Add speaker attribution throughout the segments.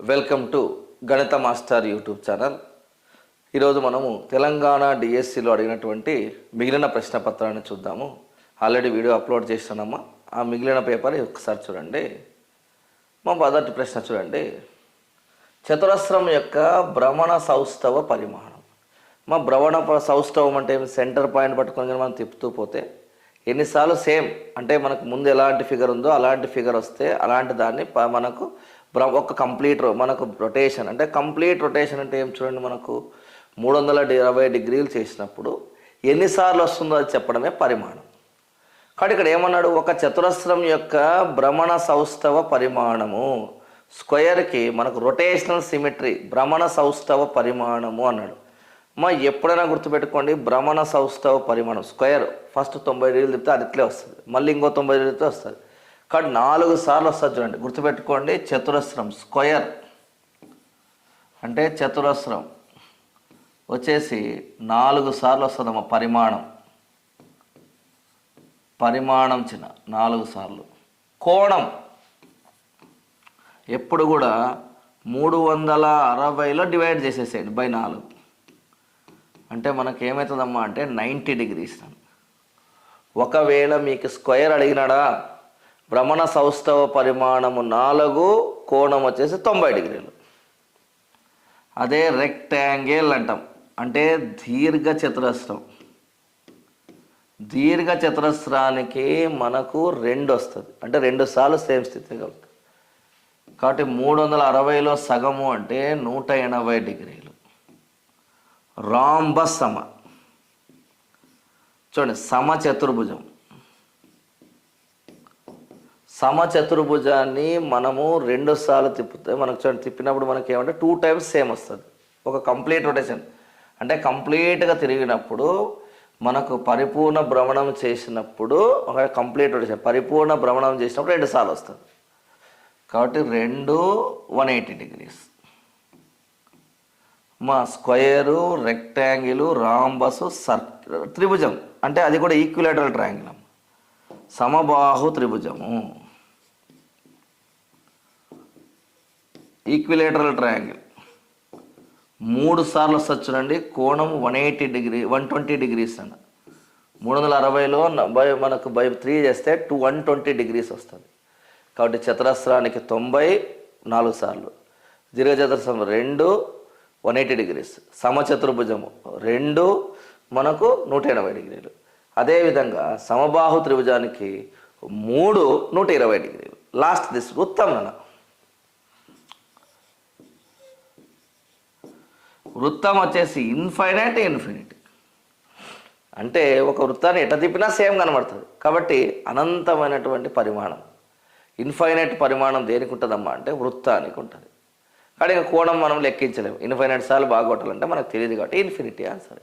Speaker 1: Welcome to గణిత master YouTube channel. ఈరోజు మనము తెలంగాణ డిఎస్సిలో అడిగినటువంటి మిగిలిన ప్రశ్న పత్రాన్ని చూద్దాము. ఆల్రెడీ వీడియో అప్లోడ్ చేస్తున్నామా, ఆ మిగిలిన పేపర్ ఒకసారి చూడండి. మా మొదటి ప్రశ్న చూడండి. చతురస్రం యొక్క భ్రమణ సౌష్ఠవ పరిమాణం. మా భ్రమణ సౌష్ఠవం అంటే సెంటర్ పాయింట్ పట్టుకొని మనం తిప్పుతూ పోతే ఎన్నిసార్లు సేమ్ అంటే మనకు ముందు ఎలాంటి ఫిగర్ ఉందో అలాంటి ఫిగర్ వస్తే అలాంటి దాన్ని మనకు ఒక కంప్లీట్ మనకు రొటేషన్ అంటే కంప్లీట్ రొటేషన్ అంటే ఏం చూడండి, మనకు 360 డిగ్రీలు చేసినప్పుడు ఎన్నిసార్లు వస్తుందో అది చెప్పడమే పరిమాణం. కాబట్టి ఇక్కడ ఏమన్నాడు, ఒక చతురస్రం యొక్క భ్రమణ సౌష్ఠవ పరిమాణము స్క్వేర్కి మనకు రొటేషనల్ సిమెట్రీ భ్రమణ సౌష్ఠవ పరిమాణము అన్నాడు. ఎప్పుడైనా గుర్తుపెట్టుకోండి, భ్రమణ సౌష్ఠవ పరిమాణం స్క్వేర్ ఫస్ట్ 90 డిగ్రీలు తిప్పితే అది ఇట్లే వస్తుంది, మళ్ళీ ఇంకో 90 డిగ్రీలు తిప్పితే వస్తుంది. కాబట్టి 4 సార్లు వస్తుంది చూడండి, గుర్తుపెట్టుకోండి. చతురస్రం స్క్వేర్ అంటే చతురస్రం వచ్చేసి 4 సార్లు వస్తుందమ్మా పరిమాణం చిన్న 4 సార్లు. కోణం ఎప్పుడు కూడా 360లో డివైడ్ చేసేసేయండి బై 4 అంటే మనకు ఏమవుతుందమ్మా అంటే 90 డిగ్రీస్. ఒకవేళ మీకు స్క్వేర్ అడిగినాడా, భ్రమణ సౌష్ఠవ పరిమాణము 4, కోణం వచ్చేసి 90 డిగ్రీలు. అదే రెక్టాంగిల్ అంటాం అంటే దీర్ఘ చతురస్రానికి మనకు 2 వస్తుంది అంటే 2 సార్లు సేమ్ స్థితి కలుగుతుంది. కాబట్టి 360లో సగము అంటే 180 డిగ్రీలు. రాంబస్ చూడండి, సమచతుర్భుజాన్ని మనము 2 సార్లు తిప్పితే మనకు చూడండి, తిప్పినప్పుడు మనకి ఏమంటే 2 టైమ్స్ సేమ్ వస్తుంది. ఒక కంప్లీట్ రొటేషన్ అంటే కంప్లీట్గా తిరిగినప్పుడు మనకు పరిపూర్ణ భ్రమణం చేసినప్పుడు ఒక కంప్లీట్ రొటేషన్ పరిపూర్ణ భ్రమణం చేసినప్పుడు 2 సార్లు వస్తుంది. కాబట్టి 2 180 డిగ్రీస్. స్క్వేరు, రెక్టాంగిల్, రాంబస్, త్రిభుజం అంటే అది కూడా ఈక్విలేటరల్ ట్రయాంగిల్, సమబాహు త్రిభుజము. ఈక్విలేటరల్ ట్రయాంగిల్ 3 సార్లు వస్తుంది చూడండి, కోణం 120 డిగ్రీస్ అన్న 360లో మనకు బై 3 చేస్తే 120 డిగ్రీస్ వస్తుంది. కాబట్టి చతురస్రానికి 90 4 సార్లు, దీర్ఘచతురస్రం 2 180 డిగ్రీస్, సమచతుర్భుజము 2 మనకు 180 డిగ్రీలు. అదేవిధంగా సమబాహు త్రిభుజానికి 3 120 డిగ్రీలు. లాస్ట్ దిస్ వృత్తం. వృత్తం వచ్చేసి ఇన్ఫినిటీ అంటే ఒక వృత్తాన్ని ఎట్లా తిప్పినా సేమ్ కనబడుతుంది. కాబట్టి అనంతమైనటువంటి పరిమాణం, ఇన్ఫైనైట్ పరిమాణం దేనికి ఉంటుందమ్మా అంటే వృత్తానికి ఉంటుంది. కానీ కోణం మనం లెక్కించలేము, ఇన్ఫైనైట్ సార్లు బాగా కొట్టాలంటే మనకు తెలియదు కాబట్టి ఇన్ఫినిటీ ఆన్సర్.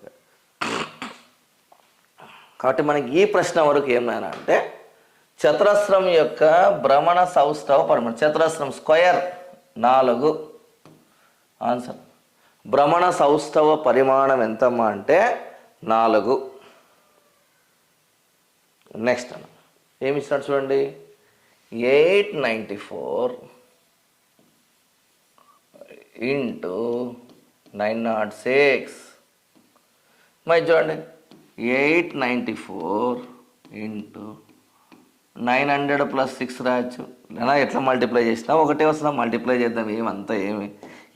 Speaker 1: కాబట్టి మనకి ఈ ప్రశ్న వరకు ఏమైనా అంటే చతురస్రం యొక్క భ్రమణ సౌష్ఠవ పరిమాణం, చతురస్రం స్క్వేర్ 4 ఆన్సర్. భ్రమణ సౌష్ఠవ పరిమాణం ఎంతమ్మా అంటే 4. నెక్స్ట్ ఏమి ఇచ్చినట్టు చూడండి, 894 ఇంటూ 906. చూడండి 894 ఇంటూ 900 + 6 రాయొచ్చు. లేదా ఎట్లా మల్టిప్లై చేసినా ఒకటే వస్తుందా, మల్టిప్లై చేద్దాం. ఏమి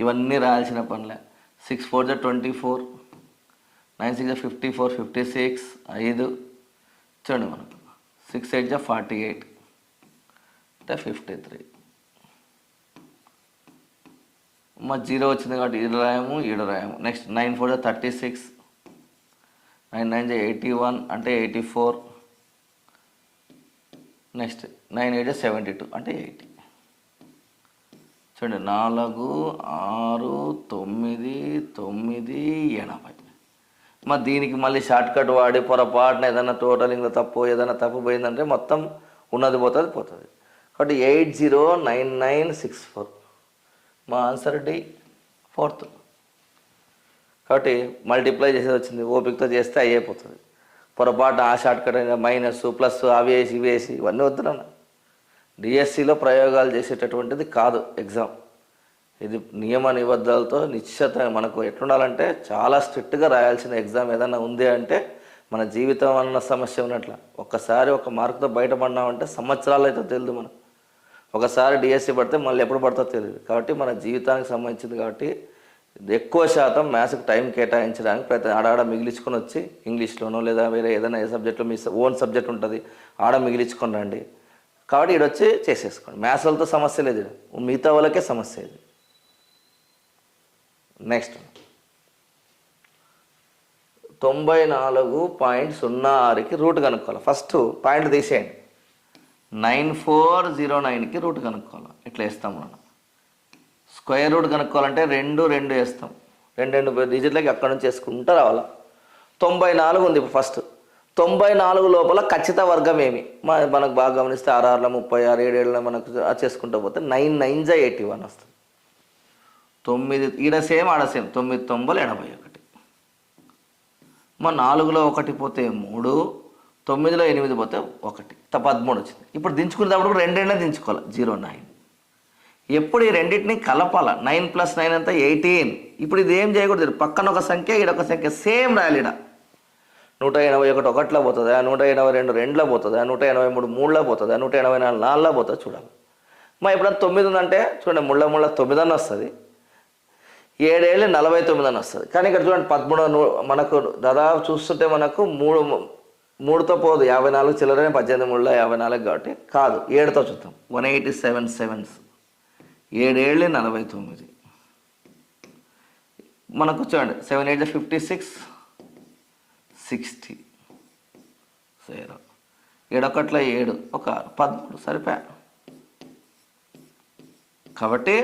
Speaker 1: ఇవన్నీ రాయాల్సిన పనిలే. 6 4 24, 9 6 54, 56 5 చూడండి మనకు 6 8 48 అంటే 53. 0 వచ్చింది కాబట్టి ఇది రాయము. నెక్స్ట్ 9 4 36, 9 9 81 అంటే 84. నెక్స్ట్ 9 8 72 అంటే 80. చూడండి 4 6 9 9 80. దీనికి మళ్ళీ షార్ట్ కట్ వాడి పొరపాటున ఏదైనా టోటలింగ్లో ఏదైనా తప్పు పోయిందంటే మొత్తం ఉన్నది పోతుంది. కాబట్టి 809964 ఆన్సర్ డి 4th. కాబట్టి మల్టిప్లై చేసేది వచ్చింది, ఓపికతో చేస్తే అయిపోతుంది. పొరపాటు ఆ షార్ట్ కట్ అయినా మైనస్ ప్లస్ అవి వేసి ఇవన్నీ వద్దురన్న. డిఎస్సిలో ప్రయోగాలు చేసేటటువంటిది కాదు ఎగ్జామ్. ఇది నియమ నిబద్ధాలతో నిశ్చిత మనకు ఎట్లుండాలంటే చాలా స్ట్రిక్ట్గా రాయాల్సిన ఎగ్జామ్ ఏదైనా ఉంది అంటే మన జీవితం అన్న సమస్య ఉన్నట్ల. ఒక్కసారి ఒక మార్కుతో బయటపడినామంటే సంవత్సరాలు అయితే తెలియదు మనం. ఒకసారి డిఎస్సి పడితే మళ్ళీ ఎప్పుడు పడుతుందో తెలియదు. కాబట్టి మన జీవితానికి సంబంధించింది కాబట్టి ఎక్కువ శాతం మ్యాథ్స్కి టైం కేటాయించడానికి ప్రతి ఆడ మిగిలించుకొని వచ్చి ఇంగ్లీష్లోనో లేదా వేరే ఏదైనా ఏ సబ్జెక్ట్లో మీ ఓన్ సబ్జెక్ట్ ఉంటుంది ఆడ మిగిలించుకొని రండి. కాబట్టి వచ్చి చేసేసుకోండి. మ్యాథ్స్ వాళ్ళతో సమస్య లేదు, మిగతా వాళ్ళకే సమస్య ఇది. నెక్స్ట్ 94.06కి రూట్ కనుక్కోవాలి. ఫస్ట్ పాయింట్ తీసేయండి. 9409కి రూట్ కనుక్కోవాలి. ఇట్లా వేస్తాం మనం. స్క్వేర్ రూట్ కనుక్కోవాలంటే 2 2 వేస్తాం. 2 డిజిట్లకి అక్కడ నుంచి వేసుకుంటూ రావాలా. 94 ఉంది. ఇప్పుడు ఫస్ట్ 94 లోపల ఖచ్చిత వర్గం ఏమి మనకు బాగా గమనిస్తే 6 6 36 7 7 మనకు చేసుకుంటూ పోతే 9 9 81 వస్తుంది. 9 ఈడ సేమ్ ఆడ సేమ్ 9 9 81. 4లో 1 పోతే 3, 9లో 8 పోతే 1, 13 వచ్చింది. ఇప్పుడు దించుకునేటప్పుడు 2 దించుకోవాలి. 09. ఎప్పుడు ఈ రెండింటిని కలపాల. 9 + 9 అంతా 18. ఇప్పుడు ఇది ఏం చేయకూడదు, పక్కన ఒక సంఖ్య ఈడొక సంఖ్య సేమ్ రాయాలి. ఈడ 181 1లో పోతుందా, 182 2లో పోతుందా, 183 3లో పోతుందా, 184 4లో పోతుందా చూడాలి. ఎప్పుడన్నా 9 ఉందంటే చూడండి 3 3 9 అని వస్తుంది. 7 7 49 అని వస్తుంది. కానీ ఇక్కడ చూడండి 13 మనకు దాదాపు చూస్తుంటే మనకు 3తో పోదు. 54 చిల్లరనే 18 3లో 54 కాబట్టి కాదు. 7తో చూద్దాం. 187 7s 7 7 49. మనకు చూడండి 7 8 56 60 0 7 1 7 ఒక 13 సరిపోయా. కాబట్టి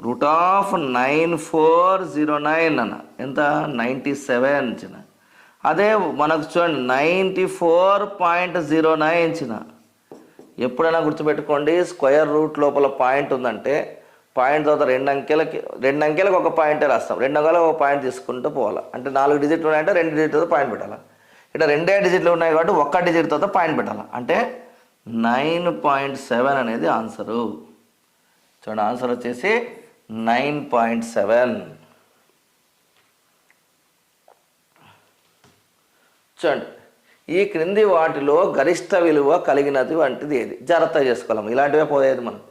Speaker 1: √9409 అన్న ఎంత 97 చిన్న. అదే మనకు చూడండి 94.09 చిన్న. ఎప్పుడైనా గుర్తుపెట్టుకోండి, స్క్వేర్ రూట్ లోపల పాయింట్ ఉందంటే పాయింట్ తర్వాత 2 అంకెలకు ఒక పాయింటే రాస్తాం. 2 అంకెలకు ఒక పాయింట్ తీసుకుంటూ పోవాలి. అంటే 4 డిజిట్లు ఉన్నాయంటే 2 డిజిట్లతో పాయింట్ పెట్టాలి. ఇక్కడ 2 డిజిట్లు ఉన్నాయి కాబట్టి 1 డిజిట్ తర్వాత పాయింట్ పెట్టాలి. అంటే 9.7 అనేది ఆన్సరు. చూడండి ఆన్సర్ వచ్చేసి 9.7. చూడండి ఈ క్రింది వాటిలో గరిష్ట విలువ కలిగినది వంటిది ఏది? జాగ్రత్త చేసుకోవాలి. ఇలాంటివే పోయేది మనం.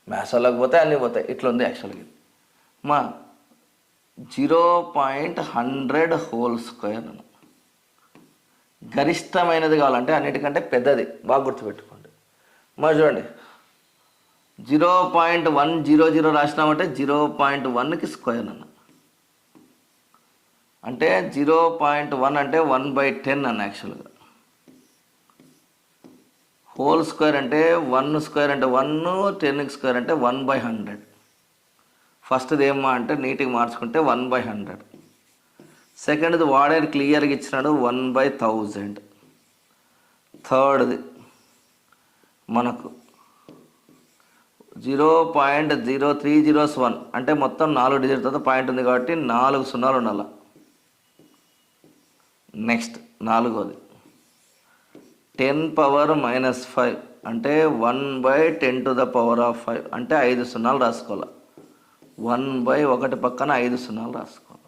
Speaker 1: మ్యాథ్స్ వాళ్ళకి పోతే అన్నీ పోతాయి. ఇట్లా ఉంది యాక్చువల్గా. 0.100 హోల్ స్క్వేర్ అన్న గరిష్టమైనది కావాలంటే అన్నిటికంటే పెద్దది. బాగా గుర్తుపెట్టుకోండి. చూడండి 0.100 రాసినామంటే 0.1కి స్క్వేర్ అన్న. అంటే 0.1 అంటే 1/10 అన్న యాక్చువల్గా. హోల్ స్క్వేర్ అంటే 1 స్క్వేర్ అంటే 1, 10 స్క్వేర్ అంటే 1/100. ఫస్ట్ది ఏమా అంటే నీట్గా మార్చుకుంటే 1/100. సెకండ్ది వాడేది క్లియర్గా ఇచ్చినాడు 1/1000. థర్డ్ది మనకు 0.0301 అంటే మొత్తం 4 డిజిట్ తర్వాత పాయింట్ ఉంది కాబట్టి 4 సున్నాలు ఉండాలి. నెక్స్ట్ 4వది 10⁻⁻5 అంటే 1/10⁵ అంటే 5 సున్నాలు రాసుకోవాలి. 1/1 పక్కన 5 సున్నాలు రాసుకోవాలి.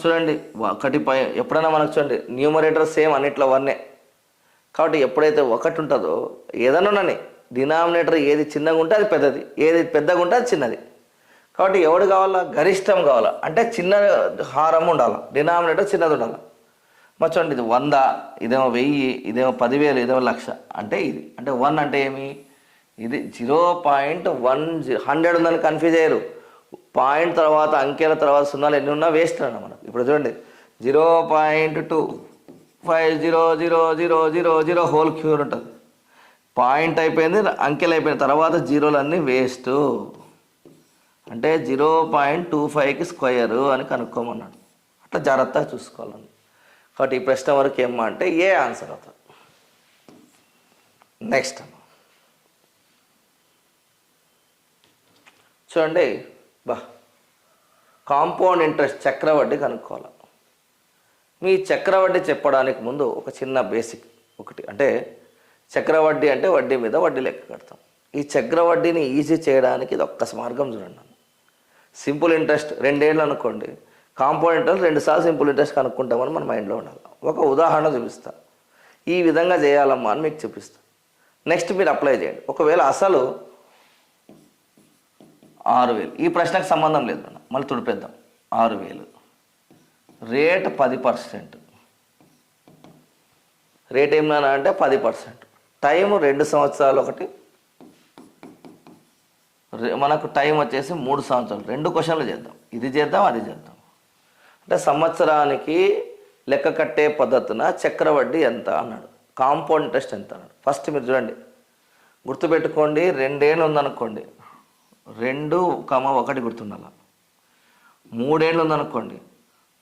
Speaker 1: చూడండి 1 ఎప్పుడైనా మనకు చూడండి న్యూమరేటర్ సేమ్ అన్నిట్లో 1 కాబట్టి ఎప్పుడైతే 1 ఉంటుందో ఏదైనా ఉన్నాని డినామినేటర్ ఏది చిన్నగా ఉంటే అది పెద్దది, ఏది పెద్దగా ఉంటే అది చిన్నది. కాబట్టి ఎవడు కావాలా? గరిష్టం కావాలా అంటే చిన్న హారం ఉండాలి, డినామినేటర్ చిన్నది ఉండాలి. చూడండి ఇది 100, ఇదేమో 1000, ఇదేమో 10,000, ఇదేమో 1,00,000 అంటే ఇది. అంటే 1 అంటే ఏమి? ఇది 0.100 ఉందని కన్ఫ్యూజ్ అయ్యారు. పాయింట్ తర్వాత అంకెల తర్వాత సున్నాలు ఎన్ని ఉన్నా వేస్ట్ అన్న మనకు. ఇప్పుడు చూడండి 0.25000000 హోల్ క్యూర్ ఉంటుంది. పాయింట్ అయిపోయింది, అంకెలు అయిపోయిన తర్వాత జీరోలు అన్నీ వేస్ట్. అంటే 0.25కి స్క్వేర్ అని కనుక్కోమన్నాడు. అట్లా జాగ్రత్తగా చూసుకోవాలని. కాబట్టి ఈ ప్రశ్న వరకు ఏమో అంటే ఏ ఆన్సర్ అవుతుంది. నెక్స్ట్ చూడండి కాంపౌండ్ ఇంట్రెస్ట్ చక్రవడ్డీ కనుక్కోవాలి. మీ చక్రవడ్డీ చెప్పడానికి ముందు ఒక చిన్న బేసిక్ ఒకటి. అంటే చక్రవడ్డీ అంటే వడ్డీ మీద వడ్డీ లెక్క కడతాం. ఈ చక్రవడ్డీని ఈజీ చేయడానికి ఇది ఒక్క మార్గం చూడండి. సింపుల్ ఇంట్రెస్ట్ 2 ఏళ్ళు అనుకోండి, కాంపౌండ్ ఇంట్రెస్ట్ 2 సార్లు సింపుల్ ఇంట్రెస్ట్ కనుక్కుంటామని మన మైండ్లో ఉండాలి. ఒక ఉదాహరణ చూపిస్తా, ఈ విధంగా చేయాలమ్మా అని మీకు చూపిస్తా. నెక్స్ట్ మీరు అప్లై చేయండి. ఒకవేళ అసలు 6,000, ఈ ప్రశ్నకు సంబంధం లేదు, మళ్ళీ తుడిపేద్దాం. 6,000 రేట్ 10%, రేట్ ఏమన్నా అంటే 10%, టైము 2 సంవత్సరాలు, ఒకటి మనకు టైం వచ్చేసి 3 సంవత్సరాలు. 2 క్వశ్చన్లు చేద్దాం, ఇది చేద్దాం అది చేద్దాం. అంటే సంవత్సరానికి లెక్క కట్టే పద్ధతిన చక్రవడ్డీ ఎంత అన్నాడు, కాంపౌండ్ ఇంట్రెస్ట్ ఎంత అన్నాడు. ఫస్ట్ మీరు చూడండి, గుర్తుపెట్టుకోండి. 2 ఏళ్ళు ఉందనుకోండి, 2,1 గుర్తుండాల. 3 ఏళ్ళు ఉందనుకోండి,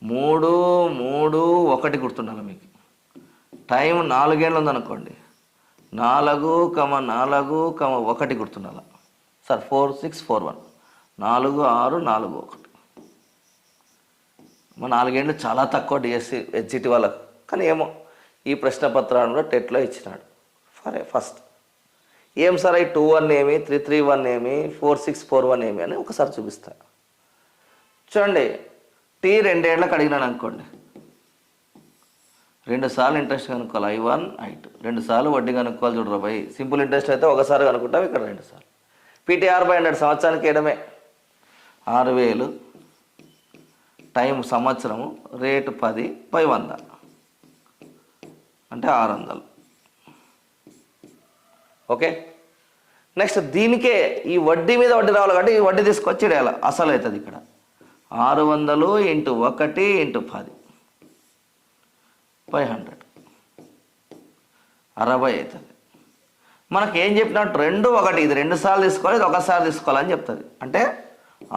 Speaker 1: 3, 3, 1 గుర్తుండాలి మీకు. టైం 4 ఏళ్ళు ఉందనుకోండి, 4, 4, 1 గుర్తుండాల. సార్ 4, 6, 4, 1, 4, 6, 4, 1. మా 4 ఏళ్ళు చాలా తక్కువ డిఎస్సి హెచ్జిటి వాళ్ళకు, కానీ ఏమో ఈ ప్రశ్న పత్రాలలో టెట్లో ఇచ్చినాడు. ఫస్ట్ ఏం సార్ ఈ 2,1 ఏమి, 3,3,1 ఏమి, 4,6,4,1 ఏమి అని ఒకసారి చూపిస్తా. చూడండి, టీ 2 ఏళ్ళకి అడిగినాను అనుకోండి, 2 సార్లు ఇంట్రెస్ట్ కనుక్కోవాలి, I1, I2, 2 సార్లు వడ్డీ కనుక్కోవాలి. చూడరా భయ్, సింపుల్ ఇంట్రెస్ట్ అయితే ఒకసారి కనుక్కుంటాం, ఇక్కడ 2 సార్లు. PTR/100 సంవత్సరానికి వేయడమే. 6,000 టైం సంవత్సరము, రేటు 10/100 అంటే 600. ఓకే, నెక్స్ట్ దీనికే ఈ వడ్డీ మీద వడ్డీ రావాలి కాబట్టి ఈ వడ్డీ తీసుకొచ్చి ఇవ్వాలి. అసలు అవుతుంది ఇక్కడ 600 × 1 × 10/100 60 అవుతుంది. మనకి ఏం చెప్పినట్టు 2, 1, ఇది 2 సార్లు తీసుకోవాలి, ఇది 1 సారి తీసుకోవాలని చెప్తుంది. అంటే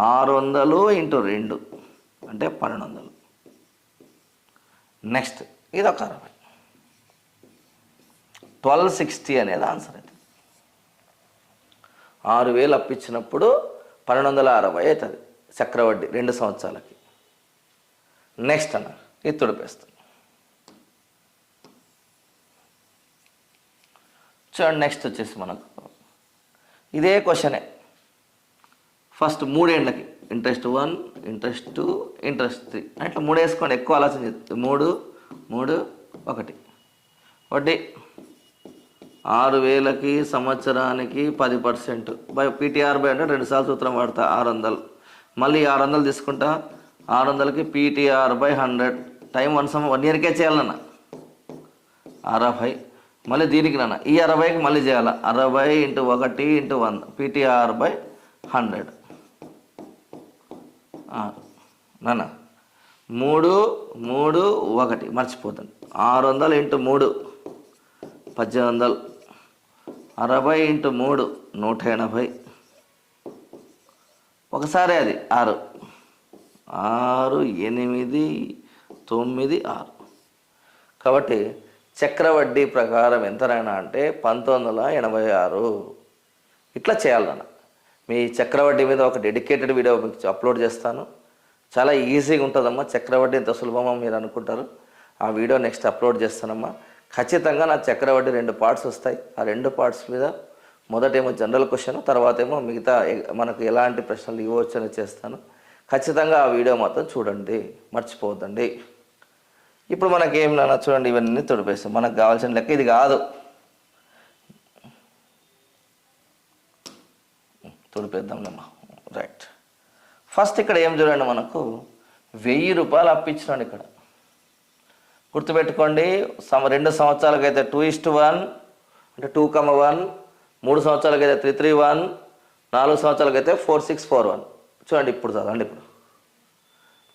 Speaker 1: 600 × 2 అంటే 1,200. నెక్స్ట్ ఇది ఒక 60, 1260 అనేది ఆన్సర్ అవుతుంది. 6,000 అప్పించినప్పుడు 1,260 అవుతుంది చక్రవడ్డీ 2 సంవత్సరాలకి. నెక్స్ట్ అన్న ఇది తుడిపేస్తాం. చూడండి, నెక్స్ట్ వచ్చేసి మనకు ఇదే క్వశ్చనే. ఫస్ట్ 3 ఏళ్ళకి ఇంట్రెస్ట్ 1, ఇంట్రెస్ట్ 2, ఇంట్రెస్ట్ 3 అట్లా 3 వేసుకోండి, ఎక్కువ ఆలోచన చేస్తుంది. 3, 3, 1 వడ్డీ 6,000కి సంవత్సరానికి 10% PTR/100 2 సార్లు సూత్రం వాడతా 600. మళ్ళీ 600 తీసుకుంటా, 600కి PTR/100 టైం 1 ఇయర్కే చేయాలన్న 60. మళ్ళీ దీనికి నాన్న ఈ 60కి మళ్ళీ చేయాలి, 60 × 1 × 100 PTR/100 నాన్న 3, 3, 1 మర్చిపోతాను. 600 × 3 1800, 60 × 3 180. ఒకసారి అది 6, 6, 8, 9, 6. కాబట్టి చక్రవడ్డీ ప్రకారం ఎంతనైనా అంటే 1986. ఇట్లా చేయాలన్న. మీ చక్రవడ్డీ మీద ఒక డెడికేటెడ్ వీడియో మీకు అప్లోడ్ చేస్తాను. చాలా ఈజీగా ఉంటుందమ్మా. చక్రవడ్డీ ఎంత సులభమో మీరు అనుకుంటారు. ఆ వీడియో నెక్స్ట్ అప్లోడ్ చేస్తానమ్మా. ఖచ్చితంగా నా చక్రవడ్డీ 2 పార్ట్స్ వస్తాయి. ఆ 2 పార్ట్స్ మీద మొదటేమో జనరల్ క్వశ్చన్, తర్వాత ఏమో మిగతా మనకు ఎలాంటి ప్రశ్నలు ఇవ్వచ్చు అని చేస్తాను. ఖచ్చితంగా ఆ వీడియో మాత్రం చూడండి, మర్చిపోవద్దండి. ఇప్పుడు మనకి ఏం నాన్న చూడండి, ఇవన్నీ తుడిపేస్తాం. మనకు కావాల్సిన లెక్క ఇది కాదు, తుడిపేద్దాంలేమ్మా. రైట్, ఫస్ట్ ఇక్కడ ఏం చూడండి, మనకు 1000 రూపాయలు అప్పించినాడు. ఇక్కడ గుర్తుపెట్టుకోండి, 2 సంవత్సరాలకైతే 2:1 అంటే 2,1, 3 సంవత్సరాలకైతే 3,3,1, 4 సంవత్సరాలకైతే 4,6,4,1. చూడండి ఇప్పుడు చదవండి. ఇప్పుడు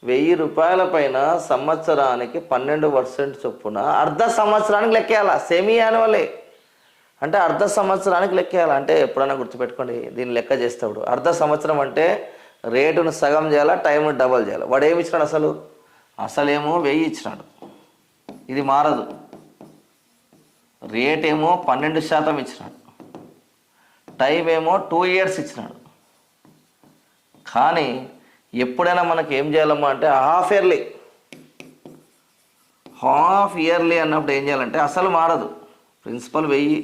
Speaker 1: 1000 రూపాయల పైన సంవత్సరానికి 12% చొప్పున అర్ధ సంవత్సరానికి లెక్కేయాలా. సెమీ యాన్యువలే అంటే అర్ధ సంవత్సరానికి లెక్కేయాలి. అంటే ఎప్పుడైనా గుర్తుపెట్టుకోండి, దీన్ని లెక్క చేస్తాడు. అర్ధ సంవత్సరం అంటే రేటును సగం చేయాలా, టైంను డబల్ చేయాలి. వాడు ఏమి ఇచ్చినాడు, అసలేమో 1000 ఇచ్చినాడు, ఇది మారదు. రేట్ ఏమో 12% ఇచ్చినాడు, టైం ఏమో 2 ఇయర్స్ ఇచ్చినాడు. కానీ ఎప్పుడైనా మనకి ఏం చేయాలమ్మా అంటే హాఫ్ ఇయర్లీ అన్నప్పుడు ఏం చేయాలంటే అసలు మారదు. ప్రిన్సిపల్ 1000,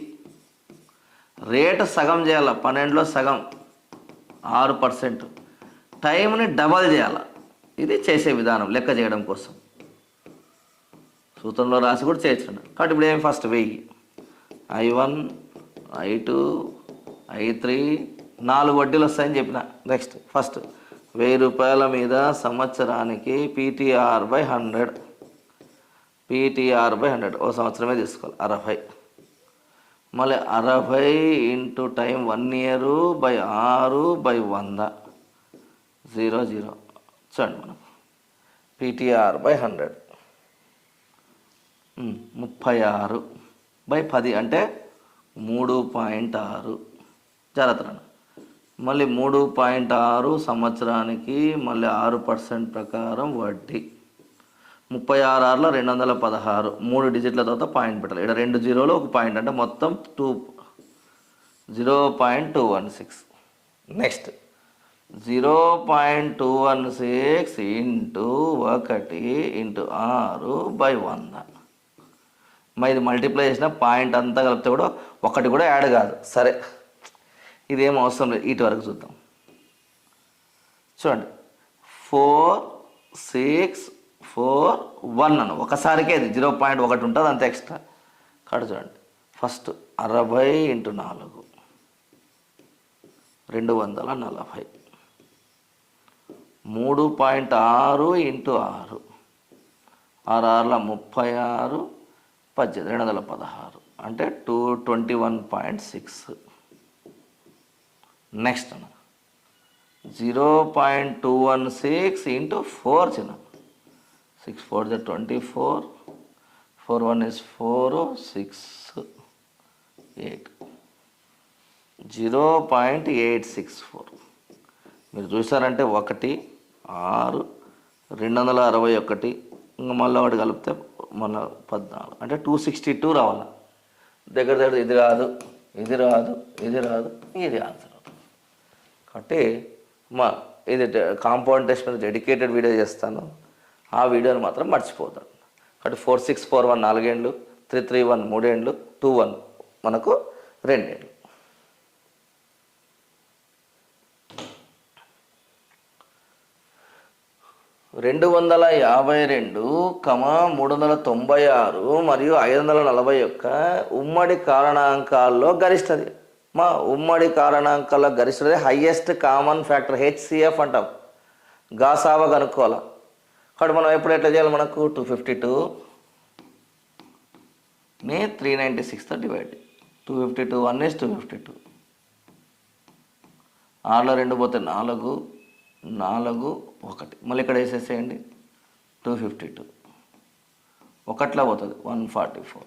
Speaker 1: రేటు సగం చేయాలి, 12లో సగం 6%. టైంని డబల్ చేయాలి. ఇది చేసే విధానం లెక్క చేయడం కోసం. సూత్రంలో రాసి కూడా చేయొచ్చు. కాబట్టి ఇప్పుడు ఏం ఫస్ట్ 1000, I1, I2, I3, 4 వడ్డీలు వస్తాయని చెప్పిన. నెక్స్ట్ ఫస్ట్ 1000 రూపాయల మీద సంవత్సరానికి PTR/100. PTR/100 ఓ సంవత్సరమే తీసుకోవాలి, 60. మళ్ళీ 60 ఇంటూ టైం 1 ఇయర్ బై 6/100, 00. చూడండి మనం PTR/100 36/10 అంటే 3.6. జాగ్రత్త. మళ్ళీ 3.6 సంవత్సరానికి, మళ్ళీ 6% ప్రకారం వడ్డీ. 36/6 216. 3 డిజిట్ల తర్వాత పాయింట్ పెట్టాలి. ఇక్కడ 2 జీరోలు ఒక పాయింట్ అంటే మొత్తం 0.216. Next 0.216 into 1 into 6/100. మరి ఇది మల్టిప్లై చేసిన పాయింట్ అంతా కలిపితే కూడా ఒకటి కూడా యాడ్ కాదు. సరే, ఇదేం అవసరం లేదు, ఇటు వరకు చూద్దాం. చూడండి 4, 6, 4, 1 అన్న ఒకసారికే ఇది 0.1 ఉంటుంది, అంత ఎక్స్ట్రా. కాబట్టి చూడండి ఫస్ట్ 60 ఇంటూ 4, 240. 3.6 ఇంటూ 6, 6/6 36, 216 అంటే 221.6. నెక్స్ట్ 0.216 ఇంటూ 4 చిన్న 6 4 24, 4 1 is 4, 6 8, 0.864. మీరు చూసారంటే 1 6 261, ఇంకా మళ్ళీ ఒకటి కలిపితే మళ్ళీ 14 అంటే 262 రావాలి. దగ్గర ఇది రాదు, ఇది రాదు, ఇది రాదు, ఇది ఆన్సర్ అవుతుంది. కాబట్టి ఇది కాంపౌండ్ టెస్ట్ మీద డెడికేటెడ్ వీడియో చేస్తాను, ఆ వీడియోని మాత్రం మర్చిపోతాను. కాబట్టి 4641 4 ఏండ్లు, 331 3 ఏండ్లు, 21 మనకు 2 ఏండ్లు. $252,396 మరియు 541 ఉమ్మడి కారణాంకాల్లో గరిష్టది. ఉమ్మడి కారణాంకాల్లో గరిష్టది హైయెస్ట్ కామన్ ఫ్యాక్టర్ HCF అంటాం. గాసావ కనుక్కోవాలి. కాబట్టి మనం ఎప్పుడు ఎట్లా చేయాలి, మనకు 252ని 396తో డివైడ్. 252 1 is 252. 6లో 2 పోతే 4, 4 1. మళ్ళీ ఇక్కడ వేసేసేయండి 252. 1లో పోతుంది 144.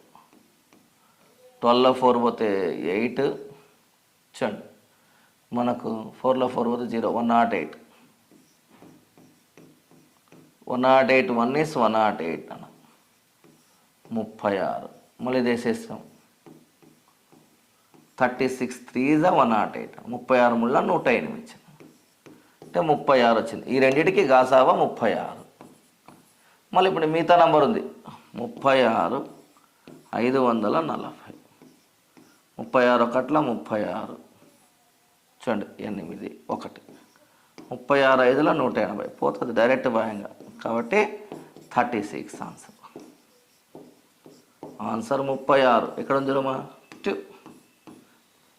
Speaker 1: 12లో 4 పోతే 8. చూడండి మనకు 4లో 4 పోతే 0, 108. 108 1 is 108 అన్న 36. మళ్ళీ ఇది వేసేస్తాం 36 3 is 108. 36 ముళ్ళ 108 వచ్చింది అంటే 36 వచ్చింది. ఈ రెండింటికి గాసావా 36. మళ్ళీ ఇప్పుడు మిగతా నంబర్ ఉంది 36 540. 36 1 36. చూడండి 8 1. 36 5లో 180 పోతుంది డైరెక్ట్ భయంగా. కాబట్టి 36 ఆన్సర్. ఆన్సర్ 36. ఎక్కడ ఉంది రమ్మా 2.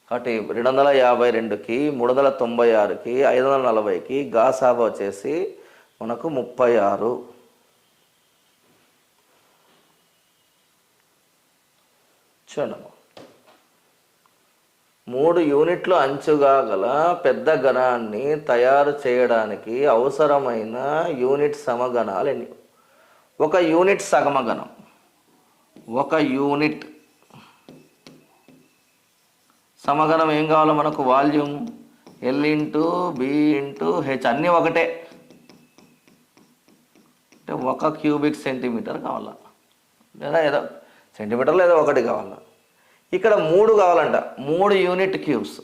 Speaker 1: కాబట్టి 252కి 396కి 540కి గాసాబా వచ్చేసి మనకు 36. చూడమ్మా 3 యూనిట్లు అంచుగా గల పెద్ద గణాన్ని తయారు చేయడానికి అవసరమైన యూనిట్ సమగణాలు ఎన్ని? 1 యూనిట్ సగమగణం, 1 యూనిట్ సమగణం ఏం కావాలో మనకు? Volume L into B into H అన్నీ ఒకటే అంటే 1 క్యూబిక్ సెంటీమీటర్ కావాలా, లేదా ఏదో సెంటీమీటర్లో ఏదో ఒకటి కావాలా. ఇక్కడ 3 కావాలంట, 3 యూనిట్ క్యూబ్స్.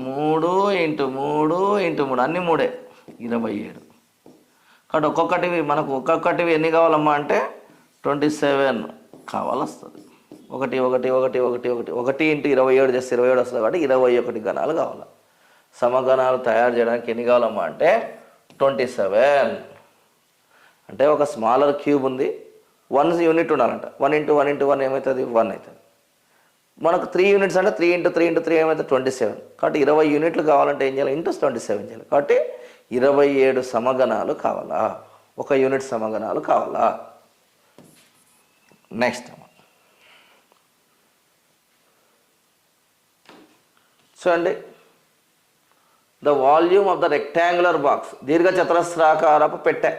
Speaker 1: 3 ఇంటూ 3 ఇంటూ 3 అన్నీ 3 27. కాబట్టి ఒక్కొక్కటివి మనకు ఒక్కొక్కటివి ఎన్ని కావాలమ్మా అంటే 27 కావాలి వస్తుంది. 1 1 1 1 1 1 ఇంటూ 27 చేస్తే 27 వస్తుంది కాబట్టి 21 గణాలు కావాలి. సమగణాలు తయారు చేయడానికి ఎన్ని కావాలమ్మా అంటే 27. అంటే ఒక స్మాలర్ క్యూబ్ ఉంది, 1 యూనిట్ ఉండాలంట. 1 ఇంటూ 1 ఇంటూ 1 ఏమవుతుంది? 1 అవుతుంది. మనకు 3 యూనిట్స్ అంటే 3 ఇంటూ 3 ఇంటూ 3 ఏమవుతుంది? 27. కాబట్టి 20 యూనిట్లు కావాలంటే ఏం చేయాలి? ఇంటూ 27 చేయాలి. కాబట్టి 27 సమగణాలు కావాలా, 1 యూనిట్ సమగణాలు కావాలా. నెక్స్ట్ చూడండి, the volume of the rectangular box, దీర్ఘచతురస్రాకారపు పెట్టె,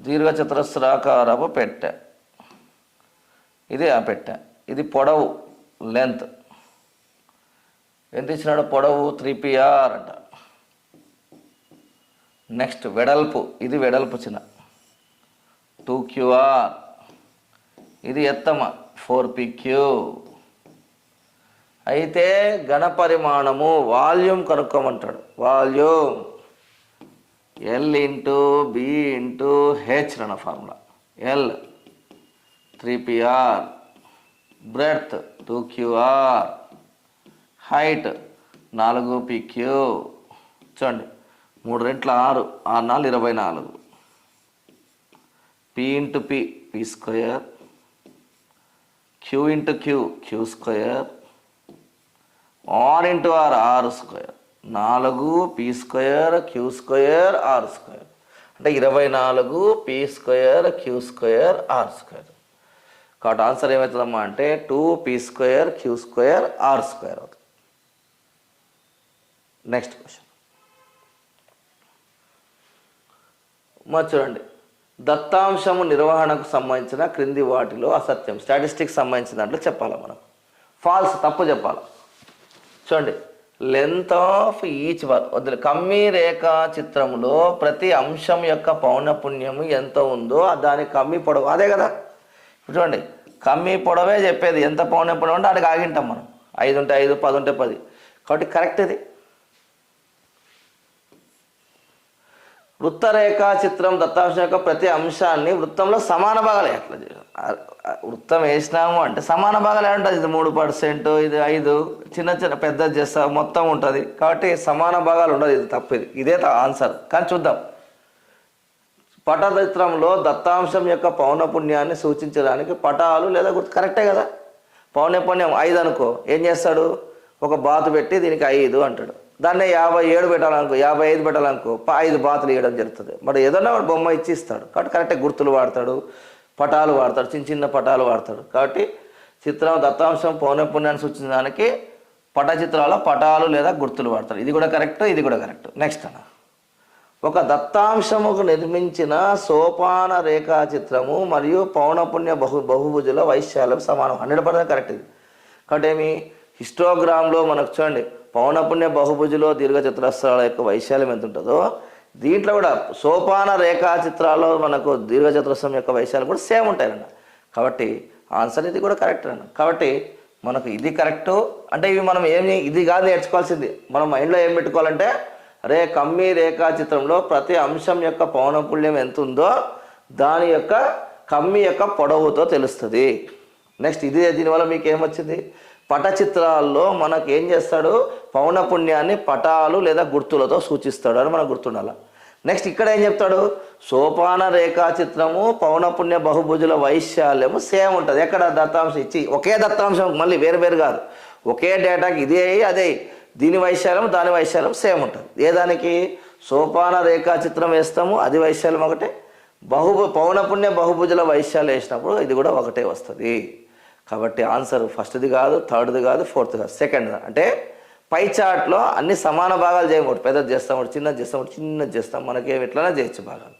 Speaker 1: దీర్ఘచతురస్రాకారపు పెట్టె, ఇది ఆ పెట్టె. ఇది పొడవు లెంత్ ఎంత ఇచ్చినాడు? పొడవు 3pr అంట. నెక్స్ట్ వెడల్పు, ఇది వెడల్పు చిన్న 2qr, ఇది ఎత్తమ 4pq. అయితే ఘన పరిమాణము వాల్యూమ్ కనుక్కోమంటాడు. Volume L into B into H అన్న formula. L 3pr, breadth 2qr, height 4pq. చూడండి 3 రెట్లు 6, 6 4 24. P into P P square, Q into Q Q square, R into R R square. 4p square Q square R square అంటే 24p square Q square R square. కాబట్టి answer ఏమవుతుందమ్మా అంటే 2p square Q square R square అవుతుంది. Next question మా చూడండి, దత్తాంశము నిర్వహణకు సంబంధించిన క్రింది వాటిలో అసత్యం, స్టాటిస్టిక్స్ సంబంధించిన దాంట్లో చెప్పాలి మనం. ఫాల్స్, తప్పు చెప్పాలి. చూడండి, లెంత్ ఆఫ్ ఈచ్ వర్ వద్దు, కమ్మీ రేఖా చిత్రంలో ప్రతి అంశం యొక్క పౌనపుణ్యము ఎంత ఉందో దాని కమ్మీ పొడవు అదే కదా. చూడండి, కమ్మీ పొడవే చెప్పేది, ఎంత పౌనపుణ్యం ఉంటే అడిగి ఆగింటాం మనం. 5 ఉంటే 5, 10 ఉంటే 10. కాబట్టి కరెక్ట్ ఇది. వృత్తరేఖా చిత్రం దత్తాంశం యొక్క ప్రతి అంశాన్ని వృత్తంలో సమాన భాగాలు, ఎట్లా వృత్తం వేసినాము అంటే సమాన భాగాలు ఉంటుంది. ఇది 3%, ఇది 5, చిన్న చిన్న పెద్దది చేస్తా మొత్తం ఉంటుంది. కాబట్టి సమాన భాగాలు ఉండదు. ఇది తప్పు, ఇదే ఆన్సర్. కానీ చూద్దాం, పటచిత్రంలో దత్తాంశం యొక్క పౌనపుణ్యాన్ని సూచించడానికి పటాలు లేదా గుర్తు కరెక్టే కదా. పౌనపుణ్యం 5 అనుకో, ఏం చేస్తాడు? ఒక బాతు పెట్టి దీనికి 5 అంటాడు. దాన్ని 57 పెట్టాలనుకో, 55 పెట్టాలనుకో, 5 బాతులు ఇవ్వడం జరుగుతుంది. మరి ఏదన్నా వాడు బొమ్మ ఇచ్చి ఇస్తాడు. కాబట్టి కరెక్టే గుర్తులు వాడతాడు, పటాలు వాడతాడు, చిన్న చిన్న పటాలు వాడతాడు. కాబట్టి చిత్రం దత్తాంశం పౌనపుణ్యాన్ని సూచించడానికి పటచిత్రాల పటాలు లేదా గుర్తులు వాడతాడు. ఇది కూడా కరెక్ట్, ఇది కూడా కరెక్ట్. నెక్స్ట్ అన్న, ఒక దత్తాంశముకు నిర్మించిన సోపాన రేఖాచిత్రము మరియు పౌనపుణ్య బహుభుజుల వైశాల్యం సమానం. 100% కరెక్ట్ ఇది. కాబట్టి ఏమి హిస్టోగ్రామ్లో మనకు చూడండి, పౌనపుణ్య బహుభుజులో దీర్ఘచతురస్రాల యొక్క వైశాల్యం ఎంత ఉంటుందో దీంట్లో కూడా సోపాన రేఖాచిత్రాల్లో మనకు దీర్ఘచతురస్రం యొక్క వైశాల్యం కూడా సేమ్ ఉంటాయన్న. కాబట్టి ఆన్సర్ ఇది కూడా కరెక్ట్ అన్న. కాబట్టి మనకు ఇది కరెక్టు. అంటే ఇవి మనం ఇది కాదు నేర్చుకోవాల్సింది. మనం మైండ్లో ఏం పెట్టుకోవాలంటే, కమ్మీ రేఖాచిత్రంలో ప్రతి అంశం యొక్క పౌనపుణ్యం ఎంత ఉందో దాని యొక్క కమ్మీ యొక్క పొడవుతో తెలుస్తుంది. నెక్స్ట్ ఇది, దీనివల్ల మీకు ఏమొచ్చింది? పటచిత్రాల్లో మనకు ఏం చేస్తాడు? పౌనపుణ్యాన్ని పటాలు లేదా గుర్తులతో సూచిస్తాడు అని మనకు గుర్తుండాలి. నెక్స్ట్ ఇక్కడ ఏం చెప్తాడు? సోపాన రేఖాచిత్రము పౌనపుణ్య బహుభుజుల వైశాల్యము సేమ్ ఉంటుంది. ఎక్కడ? దత్తాంశం ఇచ్చి, ఒకే దత్తాంశం, మళ్ళీ వేరు వేరు కాదు, ఒకే డేటాకి ఇదే అదే, దీని వైశాల్యం దాని వైశాల్యం సేమ్ ఉంటుంది. ఏ దానికి? సోపాన రేఖాచిత్రం వేస్తాము, అది వైశాల్యం ఒకటే. పౌనపుణ్య బహుభుజుల వైశాల్యం వేసినప్పుడు ఇది కూడా ఒకటే వస్తుంది. కాబట్టి ఆన్సర్ ఫస్ట్ది కాదు, థర్డ్ది కాదు, ఫోర్త్ కాదు, సెకండ్. అంటే పై చార్ట్లో అన్ని సమాన భాగాలు చేయకూడదు. పెద్దది చేస్తాం, చిన్నది చేస్తాం, చిన్నది చేస్తాం, మనకేమి ఎట్లనే చేయొచ్చు భాగాలు.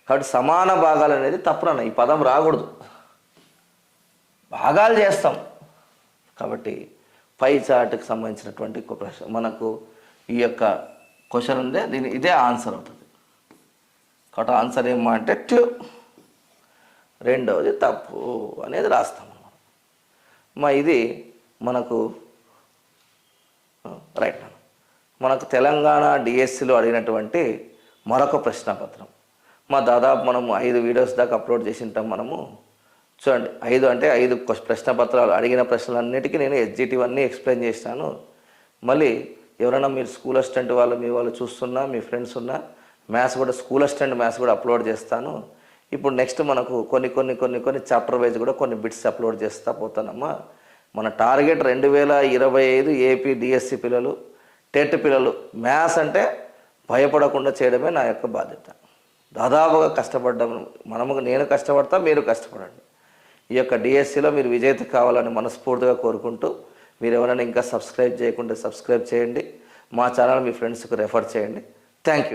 Speaker 1: కాబట్టి సమాన భాగాలు అనేది తప్పునన్న, ఈ పదం రాకూడదు. భాగాలు చేస్తాం. కాబట్టి పై చార్ట్కి సంబంధించినటువంటి ప్రశ్న మనకు ఈ యొక్క క్వశ్చన్ ఉందే, ఇదే ఆన్సర్ అవుతుంది. కాబట్టి ఆన్సర్ ఏమో అంటే 2, రెండవది తప్పు అనేది రాస్తాం. ఇది మనకు రైట్. మనకు తెలంగాణ డిఎస్సిలో అడిగినటువంటి మరొక ప్రశ్నపత్రం. దాదాపు మనము 5 వీడియోస్ దాకా అప్లోడ్ చేసి ఉంటాం. మనము చూడండి 5 అంటే 5 ప్రశ్న పత్రాలు అడిగిన ప్రశ్నలన్నిటికీ నేను ఎస్జిటివ్ అన్నీ ఎక్స్ప్లెయిన్ చేశాను. మళ్ళీ ఎవరైనా మీరు స్కూల్ అసిస్టెంట్ వాళ్ళు మీ వాళ్ళు చూస్తున్నా, మీ ఫ్రెండ్స్ ఉన్నా, మ్యాథ్స్ కూడా స్కూల్ అసిస్టెంట్ మ్యాథ్స్ కూడా అప్లోడ్ చేస్తాను. ఇప్పుడు నెక్స్ట్ మనకు కొన్ని చాప్టర్ వైజ్ కూడా కొన్ని బిట్స్ అప్లోడ్ చేస్తా పోతానమ్మా. మన టార్గెట్ 2025 ఏపీ డిఎస్సి పిల్లలు, టెట్ పిల్లలు మ్యాథ్స్ అంటే భయపడకుండా చేయడమే నా యొక్క బాధ్యత. దాదాపుగా కష్టపడ్డాం నేను కష్టపడతా, మీరు కష్టపడండి. ఈ యొక్క డిఎస్సిలో మీరు విజేత కావాలని మనస్ఫూర్తిగా కోరుకుంటూ, మీరు ఎవరైనా ఇంకా సబ్స్క్రైబ్ చేయకుంటే సబ్స్క్రైబ్ చేయండి. మా ఛానల్ మీ ఫ్రెండ్స్కి రెఫర్ చేయండి. Thank you.